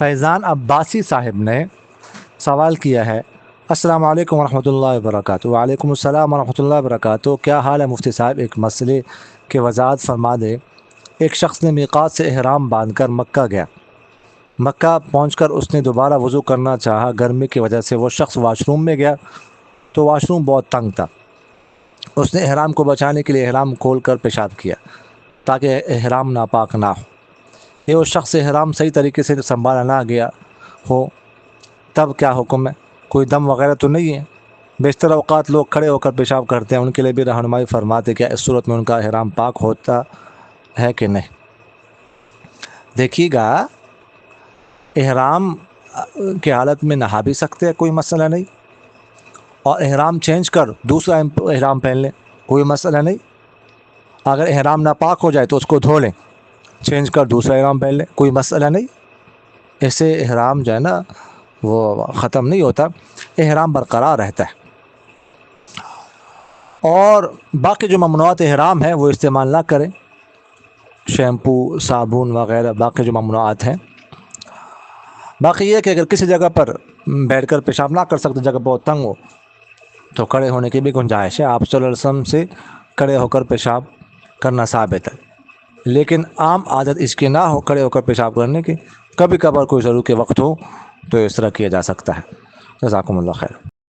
فیضان عباسی صاحب نے سوال کیا ہے، السلام علیکم ورحمۃ اللہ وبرکاتہ۔ وعلیکم السلام ورحمۃ اللہ وبرکاتہ۔ کیا حال ہے مفتی صاحب؟ ایک مسئلے کی وضاحت فرما دے۔ ایک شخص نے میقات سے احرام باندھ کر مکہ گیا۔ مکہ پہنچ کر اس نے دوبارہ وضو کرنا چاہا، گرمی کی وجہ سے وہ شخص واش روم میں گیا تو واش روم بہت تنگ تھا۔ اس نے احرام کو بچانے کے لیے احرام کھول کر پیشاب کیا تاکہ احرام ناپاک نہ ہو۔ یہ اس شخص سے احرام صحیح طریقے سے سنبھالا نہ گیا ہو، تب کیا حکم ہے؟ کوئی دم وغیرہ تو نہیں ہے؟ بیشتر اوقات لوگ کھڑے ہو کر پیشاب کرتے ہیں، ان کے لیے بھی رہنمائی فرماتے کہ اس صورت میں ان کا احرام پاک ہوتا ہے کہ نہیں؟ دیکھیے گا، احرام کی حالت میں نہا بھی سکتے ہیں، کوئی مسئلہ نہیں، اور احرام چینج کر دوسرا احرام پہن لیں، کوئی مسئلہ نہیں۔ اگر احرام ناپاک ہو جائے تو اس کو دھو لیں، چینج کر دوسرا احرام پہن لیں، کوئی مسئلہ نہیں۔ ایسے احرام جو ہے نا وہ ختم نہیں ہوتا، احرام برقرار رہتا ہے۔ اور باقی جو ممنوعات احرام ہیں وہ استعمال نہ کریں، شیمپو، صابن وغیرہ، باقی جو ممنوعات ہیں۔ باقی یہ کہ اگر کسی جگہ پر بیٹھ کر پیشاب نہ کر سکتے، جگہ بہت تنگ ہو، تو کھڑے ہونے کی بھی گنجائش ہے۔ آپ صلی اللہ علیہ وسلم سے کھڑے ہو کر پیشاب کرنا ثابت ہے، لیکن عام عادت اس کی نہ ہو کھڑے ہو کر پیشاب کرنے کی۔ کبھی کبھار کوئی ضرور کے وقت ہو تو اس طرح کیا جا سکتا ہے۔ جزاکم اللہ خیر۔